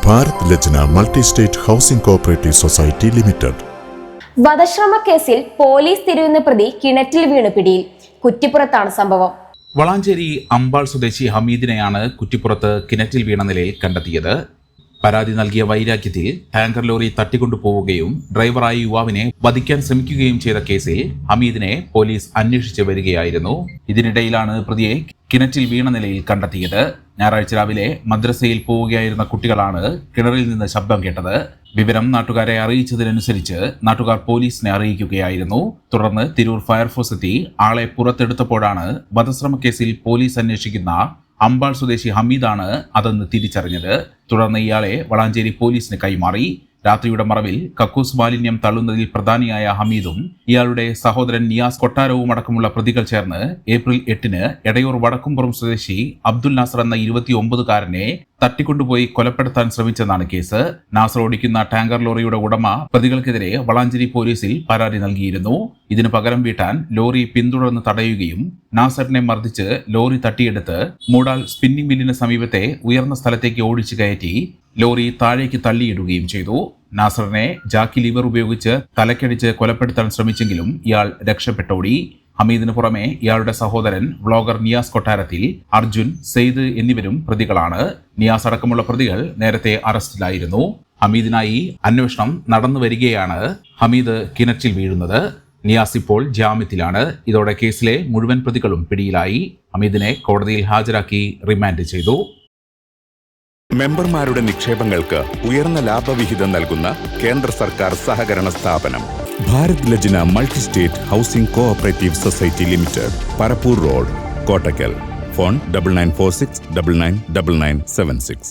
Bharat Lajna multi state housing cooperative society limited. വധശ്രമ കേസിൽ police തിരയുന്ന പ്രതി കിണറ്റിൽ വീണ് പിടിയിൽ. കുറ്റിപ്പുറത്താണ് സംഭവം. വളാഞ്ചേരി അമ്പാൾ സ്വദേശി ഹമീദിനെയാണ് കുറ്റിപ്പുറത്ത് കിണറ്റിൽ വീണ നിലയിൽ കണ്ടെത്തിയത്. പരാതി നൽകിയ വൈരാഗ്യത്തിൽ ടാങ്കർ ലോറി തട്ടിക്കൊണ്ടുപോവുകയും ഡ്രൈവറായ യുവാവിനെ വധിക്കാൻ ശ്രമിക്കുകയും ചെയ്ത കേസിൽ ഹമീദിനെ പോലീസ് അന്വേഷിച്ചു വരികയായിരുന്നു. ഇതിനിടയിലാണ് പ്രതിയെ കിണറ്റിൽ വീണ നിലയിൽ കണ്ടെത്തിയത്. ഞായറാഴ്ച രാവിലെ മദ്രസയിൽ പോവുകയായിരുന്ന കുട്ടികളാണ് കിണറിൽ നിന്ന് ശബ്ദം കേട്ടത്. വിവരം നാട്ടുകാരെ അറിയിച്ചതിനനുസരിച്ച് നാട്ടുകാർ പോലീസിനെ അറിയിക്കുകയായിരുന്നു. തുടർന്ന് തിരൂർ ഫയർഫോഴ്സ് എത്തി ആളെ പുറത്തെടുത്തപ്പോഴാണ് വധശ്രമ കേസിൽ പോലീസ് അന്വേഷിക്കുന്ന അമ്പാൾ സ്വദേശി ഹമീദാണ് അതെന്ന് തിരിച്ചറിഞ്ഞത്. തുടർന്ന് ഇയാളെ വളാഞ്ചേരി പോലീസിന് കൈമാറി. രാത്രിയുടെ മറവിൽ കക്കൂസ് മാലിന്യം തള്ളുന്നതിൽ പ്രധാനിയായ ഹമീദും ഇയാളുടെ സഹോദരൻ നിയാസ് കൊട്ടാരവും അടക്കമുള്ള പ്രതികൾ ചേർന്ന് ഏപ്രിൽ 8-ന് എടയൂർ വടക്കുംപുറം സ്വദേശി അബ്ദുൽ നാസർ എന്ന 29-കാരനെ തട്ടിക്കൊണ്ടുപോയി കൊലപ്പെടുത്താൻ ശ്രമിച്ചെന്നാണ് കേസ്. നാസർ ഓടിക്കുന്ന ടാങ്കർ ലോറിയുടെ ഉടമ പ്രതികൾക്കെതിരെ വളാഞ്ചേരി പോലീസിൽ പരാതി നൽകിയിരുന്നു. ഇതിന് പകരം വീട്ടാൻ ലോറി പിന്തുടർന്ന് തടയുകയും നാസറിനെ മർദ്ദിച്ച് ലോറി തട്ടിയെടുത്ത് മൂടാൽ സ്പിന്നിംഗ് മില്ലിന് സമീപത്തെ ഉയർന്ന സ്ഥലത്തേക്ക് ഓടിച്ചു കയറ്റി ലോറി താഴേക്ക് തള്ളിയിടുകയും ചെയ്തു. നാസറിനെ ജാക്കി ലിവർ ഉപയോഗിച്ച് തലക്കടിച്ച് കൊലപ്പെടുത്താൻ ശ്രമിച്ചെങ്കിലും ഇയാൾ രക്ഷപ്പെട്ടോടി. ഹമീദിന് പുറമെ ഇയാളുടെ സഹോദരൻ വ്ളോഗർ നിയാസ് കൊട്ടാരത്തിൽ, അർജുൻ, സെയ്ദ് എന്നിവരും പ്രതികളാണ്. നിയാസ് അടക്കമുള്ള പ്രതികൾ നേരത്തെ അറസ്റ്റിലായിരുന്നു. ഹമീദിനായി അന്വേഷണം നടന്നു വരികയാണ്. ഹമീദ് കിണറ്റിൽ വീഴുന്നത്. നിയാസ് ഇപ്പോൾ ജാമ്യത്തിലാണ്. ഇതോടെ കേസിലെ മുഴുവൻ പ്രതികളും പിടിയിലായി. ഹമീദിനെ കോടതിയിൽ ഹാജരാക്കി റിമാൻഡ് ചെയ്തു. മെമ്പർമാരുടെ നിക്ഷേപങ്ങൾക്ക് ഉയർന്ന ലാഭവിഹിതം നൽകുന്ന കേന്ദ്ര സർക്കാർ സഹകരണ സ്ഥാപനം Bharat Lajna multi state housing cooperative society limited, Parappur road, Kottakkal. Phone 9946999976.